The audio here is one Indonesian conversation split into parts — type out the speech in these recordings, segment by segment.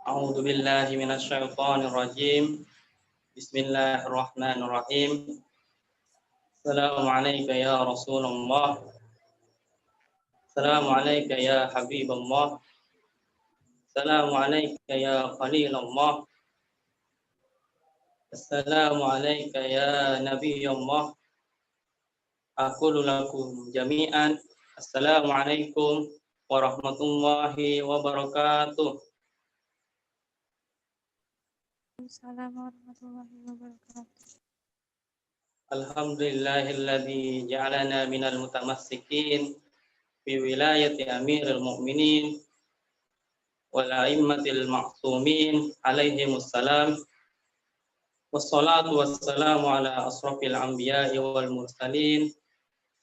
أعوذ بالله من الشيطان الرجيم. بسم الله الرحمن الرحيم. السلام عليك يا رسول الله. السلام عليك يا حبيب الله. السلام عليك يا خليل الله. السلام عليك يا نبي الله. أقول لكم جميعا السلام عليكم ورحمة الله وبركاته. Assalamualaikum warahmatullahi wabarakatuh. Alhamdulillahilladzi ja'alana minal mutamassikin fi wilayati amiril mu'minin wal a'immatil ma'sumin alaihimus salam. Wassalatu wassalamu ala asrafil anbiya'i wal mursalin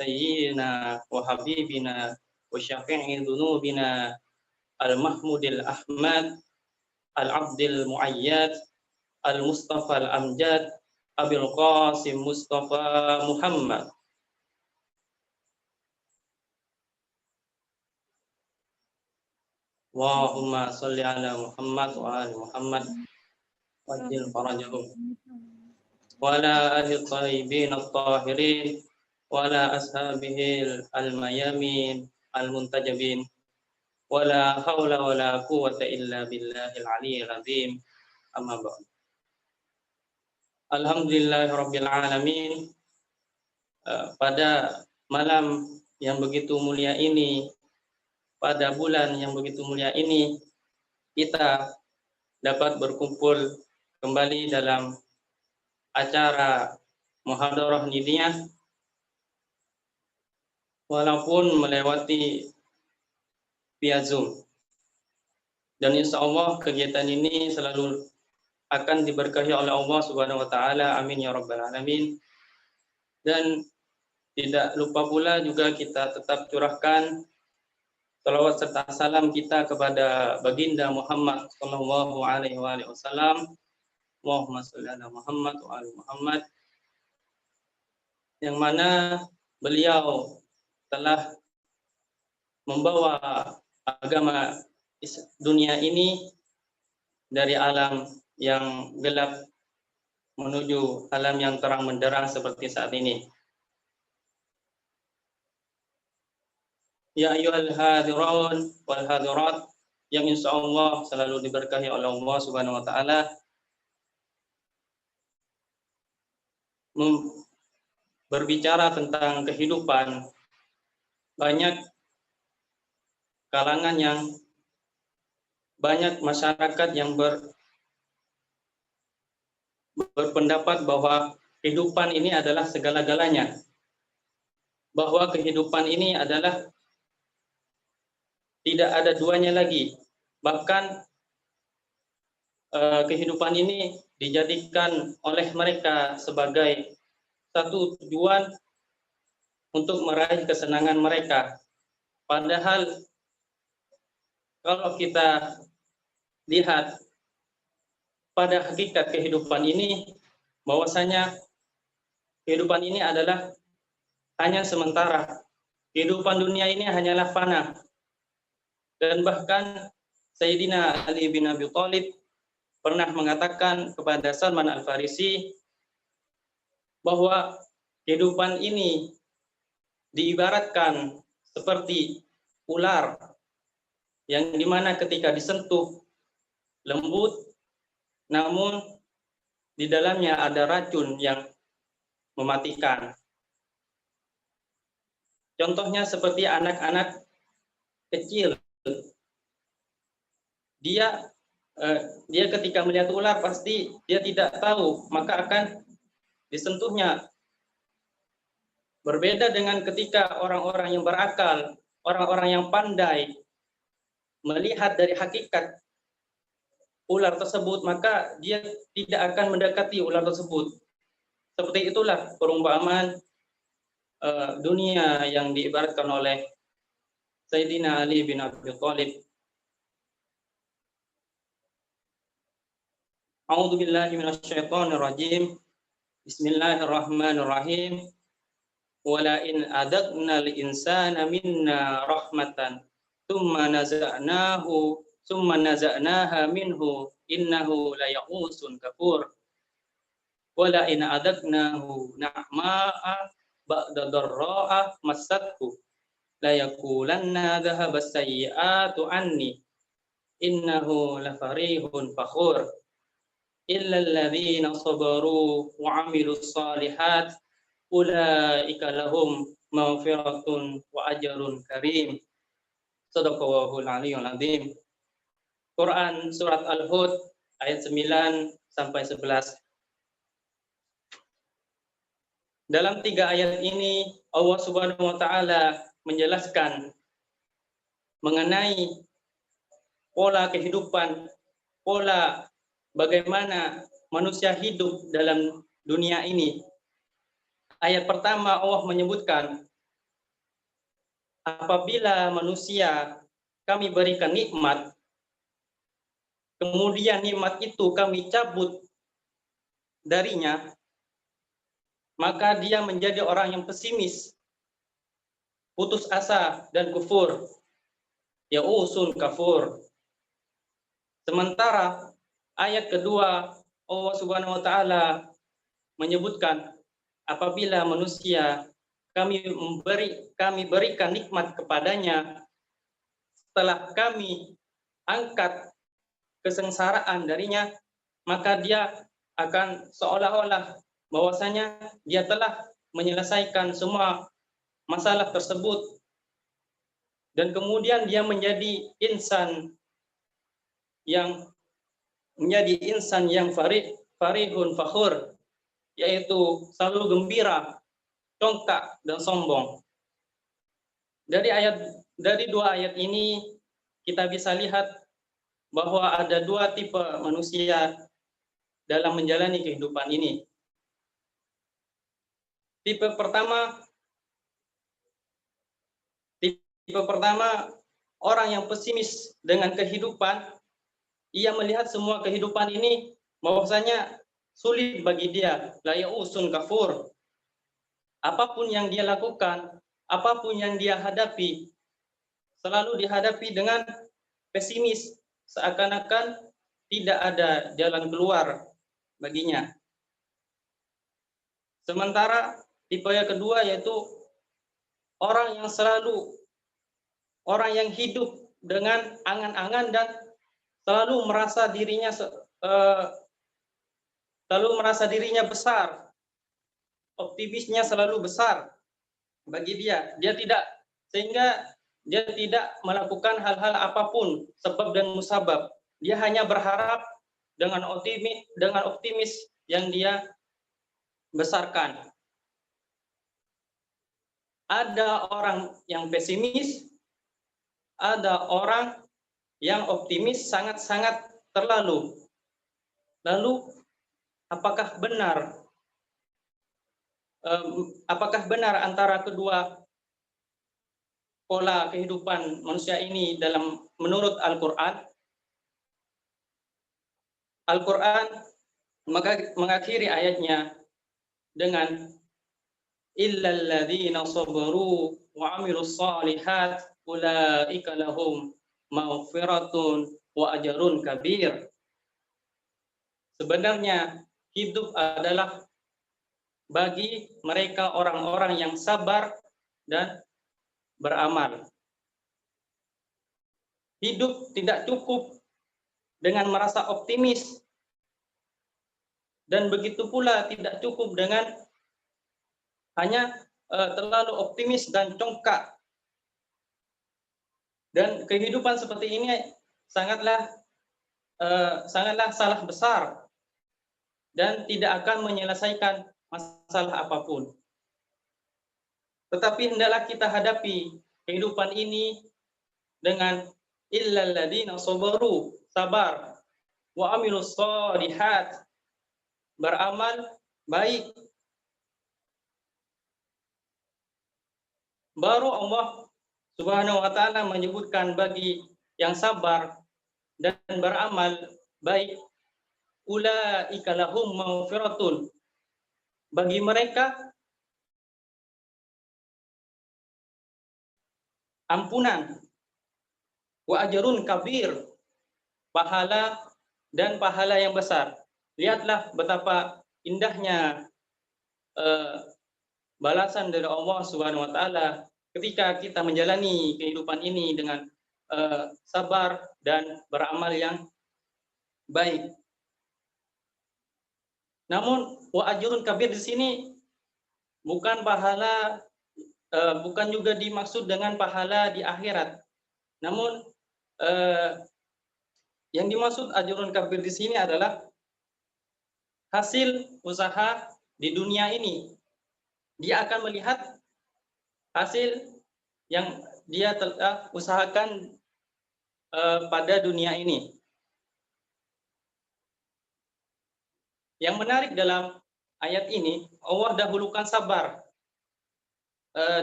sayyidina wa habibina wa syafi'i dzunubina al-mahmudil ahmad al-abdil muayyad al-mustafa al-amjad Abil Qasim Mustafa Muhammad. Allahumma sholli ala Muhammad wa ali Muhammad wajil farajahum wa ala ahli thayyibin at-tahirin wa ala ashabihi al-mayamin al-muntajabin wa la hawla wa la quwwata illa billahil aliyyil azim. Amma ba'd. Alhamdulillahirabbil alamin. Pada malam yang begitu mulia ini, pada bulan yang begitu mulia ini, kita dapat berkumpul kembali dalam acara Muhadarah Nidiyah, walaupun melewati via Zoom. Dan insya Allah kegiatan ini selalu akan diberkahi oleh Allah Subhanahu wa taala. Amin ya rabbal alamin. Dan tidak lupa pula juga kita tetap curahkan salawat serta salam kita kepada baginda Muhammad sallallahu alaihi wasallam. Allahumma shalli ala Muhammad wa ali Muhammad. Yang mana beliau telah membawa agama dunia ini dari alam yang gelap menuju alam yang terang menderang seperti saat ini. Ya ayyuhal hadirin wal hadirat yang insyaallah selalu diberkahi oleh Allah Subhanahu wa taala. Berbicara tentang kehidupan, banyak kalangan banyak masyarakat yang berpendapat bahwa kehidupan ini adalah segala-galanya. Bahwa kehidupan ini adalah tidak ada duanya lagi. Bahkan kehidupan ini dijadikan oleh mereka sebagai satu tujuan untuk meraih kesenangan mereka. Padahal kalau kita lihat pada hakikat kehidupan ini, bahwasanya kehidupan ini adalah hanya sementara. Kehidupan dunia ini hanyalah fana. Dan bahkan Sayyidina Ali bin Abi Thalib pernah mengatakan kepada Salman Al-Farisi bahwa kehidupan ini diibaratkan seperti ular yang dimana ketika disentuh lembut, namun di dalamnya ada racun yang mematikan. Contohnya seperti anak-anak kecil. Dia ketika melihat ular pasti dia tidak tahu, maka akan disentuhnya. Berbeda dengan ketika orang-orang yang berakal, orang-orang yang pandai melihat dari hakikat ular tersebut, maka dia tidak akan mendekati ular tersebut. Seperti itulah perumpamaan dunia yang diibaratkan oleh Sayyidina Ali bin Abi Thalib. A'udzu billahi minasyaitonir rajim. Bismillahirrahmanirrahim. Wala in adaqnal insana minna rahmatan tsumma naza'nahu summa naza'naha minhu innahu laya'usun kafur wala in adaknahu na'ma'a ba'da darra'a massathu la yaqulanna dhahaba sayyi'atu anni innahu lafarihun fakhur illa alladhina sabaru wa 'amilus shalihat ulaika lahum maghfiratun wa ajrun karim. Shadaqallahul aliyyul azim. Quran surat Al-Hud ayat 9 sampai 11. Dalam 3 ayat ini Allah Subhanahu wa taala menjelaskan mengenai pola kehidupan, pola bagaimana manusia hidup dalam dunia ini. Ayat pertama Allah menyebutkan apabila manusia kami berikan nikmat, kemudian nikmat itu kami cabut darinya, maka dia menjadi orang yang pesimis, putus asa dan kufur. Ya'usun kafur. Sementara ayat kedua Allah Subhanahu wa taala menyebutkan apabila manusia kami berikan nikmat kepadanya, setelah kami angkat kesengsaraan darinya, maka dia akan seolah-olah bahwasanya dia telah menyelesaikan semua masalah tersebut, dan kemudian dia menjadi insan yang farihun fakhur, yaitu selalu gembira, congkak dan sombong. Dari 2 ayat ini kita bisa lihat bahwa ada 2 tipe manusia dalam menjalani kehidupan ini. Tipe pertama orang yang pesimis dengan kehidupan. Ia melihat semua kehidupan ini bahwasanya sulit bagi dia, la ya'usun kafur. Apapun yang dia lakukan, apapun yang dia hadapi, selalu dihadapi dengan pesimis, seakan-akan tidak ada jalan keluar baginya. Sementara tipe yang kedua yaitu orang yang hidup dengan angan-angan dan selalu merasa dirinya besar, optimisnya selalu besar bagi dia. Sehingga dia tidak melakukan hal-hal apapun sebab dan musabab. Dia hanya berharap dengan optimis yang dia besarkan. Ada orang yang pesimis, ada orang yang optimis sangat-sangat terlalu. Lalu apakah benar antara kedua pola kehidupan manusia ini menurut Al-Qur'an? Al-Qur'an mengakhiri ayatnya dengan illal ladzina sabaru wa 'amilus shalihat ulaika lahum maghfiratun wa ajrun kabir. Sebenarnya hidup adalah bagi mereka orang-orang yang sabar dan beramal. Hidup tidak cukup dengan merasa optimis, dan begitu pula tidak cukup dengan hanya terlalu optimis dan congkak. Dan kehidupan seperti ini sangatlah salah besar dan tidak akan menyelesaikan masalah apapun. Tetapi hendaklah kita hadapi kehidupan ini dengan illal ladzina sabaru, sabar, wa amilus shalihat, beramal baik. Baru Allah Subhanahu wa taala menyebutkan bagi yang sabar dan beramal baik, ulaika lahum maghfiratun, bagi mereka ampunan, wa ajrun kabir, pahala dan pahala yang besar. Lihatlah betapa indahnya balasan dari Allah Subhanahu wa taala ketika kita menjalani kehidupan ini dengan sabar dan beramal yang baik. Namun wa ajrun kabir di sini bukan pahala, bukan juga dimaksud dengan pahala di akhirat. Namun yang dimaksud ajrun kabir di sini adalah hasil usaha di dunia ini. Dia akan melihat hasil yang dia telah usahakan pada dunia ini. Yang menarik dalam ayat ini, Allah dahulukan sabar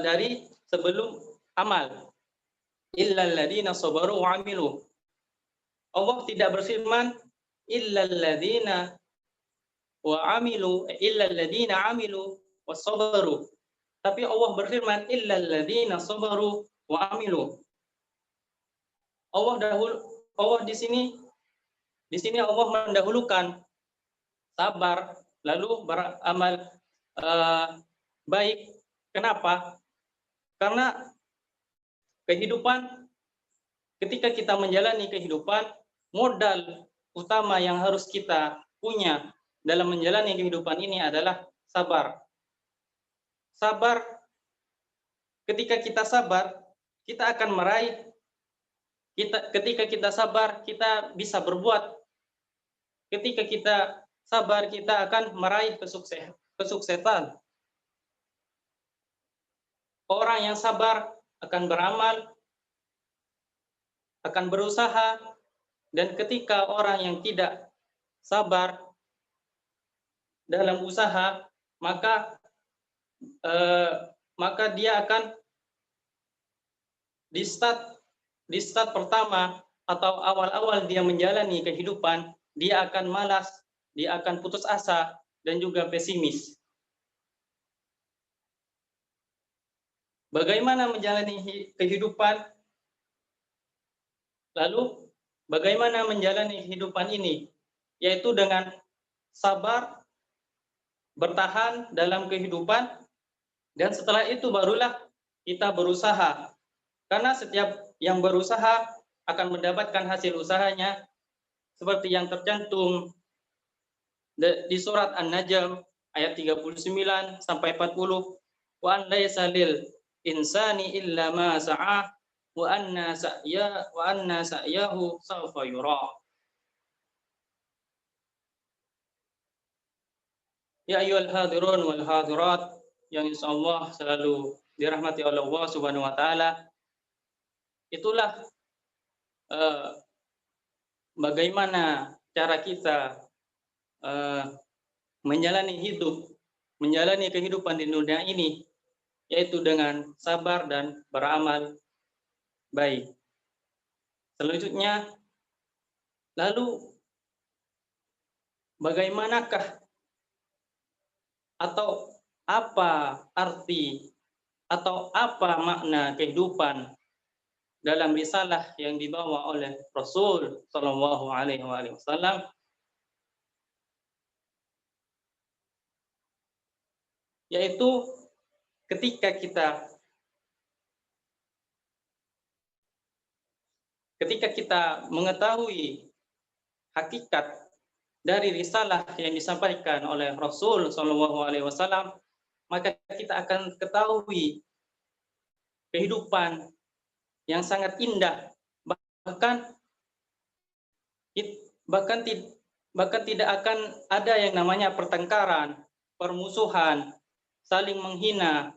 dari sebelum amal. Illal ladzina sabaru wa amilu. Allah tidak berfirman illal ladzina wa amilu, illal ladzina amilu wasabaru. Tapi Allah berfirman illal ladzina sabaru wa amilu. Allah di sini Allah mendahulukan sabar lalu beramal baik. Kenapa? Karena kehidupan, ketika kita menjalani kehidupan, modal utama yang harus kita punya dalam menjalani kehidupan ini adalah sabar. Sabar, ketika kita sabar, kita akan meraih, ketika kita sabar, kita bisa berbuat. Ketika kita sabar, kita akan meraih kesuksesan. Orang yang sabar akan beramal, akan berusaha, dan ketika orang yang tidak sabar dalam usaha, maka dia akan di start pertama atau awal-awal dia menjalani kehidupan, dia akan malas, dia akan putus asa, dan juga pesimis. Bagaimana menjalani kehidupan? Lalu bagaimana menjalani kehidupan ini? Yaitu dengan sabar, bertahan dalam kehidupan, dan setelah itu barulah kita berusaha. Karena setiap yang berusaha akan mendapatkan hasil usahanya, seperti yang tercantum di surat An-Najm ayat 39 sampai 40. Wa an laisa lil insani illa ma sa'a wa anna sa'yahu sawfa yura. Ya ayyuhal hadirun wal hadirat yang insyaallah selalu dirahmati oleh Allah Subhanahu wa taala. Itulah bagaimana cara kita menjalani hidup, menjalani kehidupan di dunia ini, yaitu dengan sabar dan beramal baik. Selanjutnya, lalu bagaimanakah atau apa arti atau apa makna kehidupan dalam risalah yang dibawa oleh Rasul Shallallahu Alaihi Wasallam? Yaitu ketika kita mengetahui hakikat dari risalah yang disampaikan oleh Rasul Shallallahu Alaihi Wasallam, maka kita akan ketahui kehidupan yang sangat indah, bahkan tidak akan ada yang namanya pertengkaran, permusuhan, saling menghina,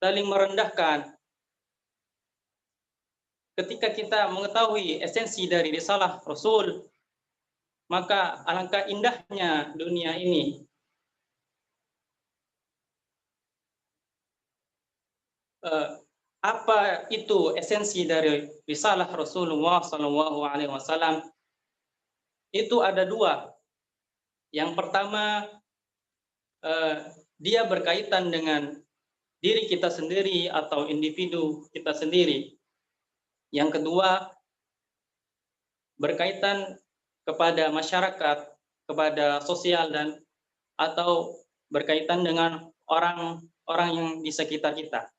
saling merendahkan. Ketika kita mengetahui esensi dari risalah Rasul, maka alangkah indahnya dunia ini. Apa itu esensi dari risalah Rasulullah SAW? Itu ada dua. Yang pertama, dia berkaitan dengan diri kita sendiri atau individu kita sendiri. Yang kedua, berkaitan kepada masyarakat, kepada sosial dan atau berkaitan dengan orang-orang yang di sekitar kita.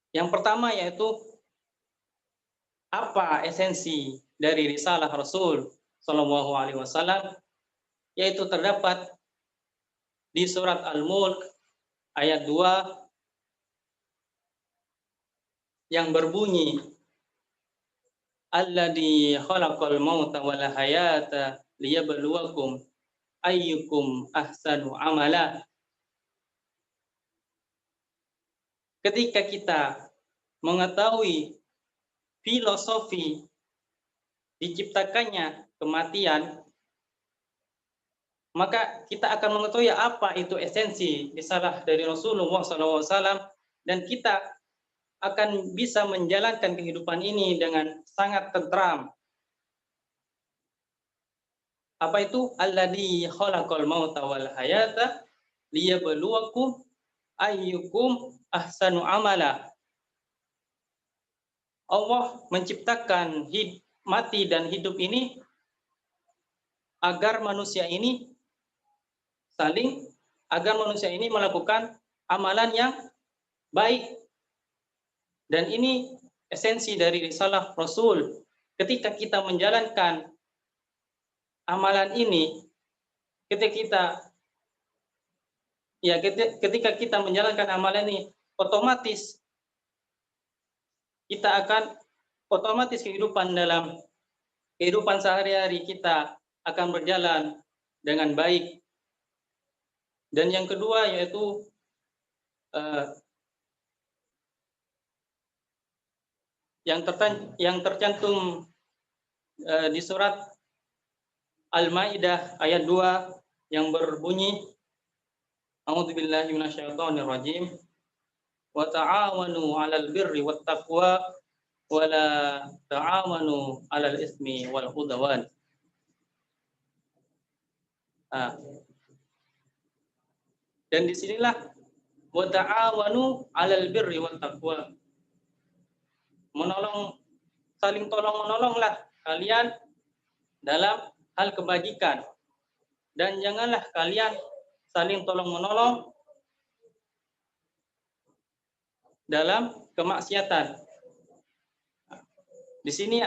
Yang pertama yaitu apa esensi dari risalah Rasul Shallallahu Alaihi Wasallam, yaitu terdapat di surat Al-Mulk ayat 2 yang berbunyi alladzi khalaqal mauta wal hayata liyabluwakum ayyukum ahsanu amala. Ketika kita mengetahui filosofi diciptakannya kematian, maka kita akan mengetahui apa itu esensi risalah dari Rasulullah SAW, dan kita akan bisa menjalankan kehidupan ini dengan sangat tentram. Apa itu? Alladzi khalaqal mauta wal hayata liyabluwakum ayyukum ahsanu amala. Allah menciptakan mati dan hidup ini agar manusia ini melakukan amalan yang baik. Dan ini esensi dari risalah Rasul. Ketika kita menjalankan amalan ini, ketika kita menjalankan amalan ini, otomatis kehidupan sehari-hari kita akan berjalan dengan baik. Dan yang kedua yaitu yang tercantum di surat Al-Maidah ayat 2 yang berbunyi A'udzubillahi minasyaitonirrajim wa ta'awanu 'alal birri wat taqwa wa la ta'awanu 'alal ismi wal udwan. Dan disinilah wa ta'awanu 'alal birri wat taqwa, saling tolong menolonglah kalian dalam hal kebajikan, dan janganlah kalian saling tolong menolong dalam kemaksiatan. Di sini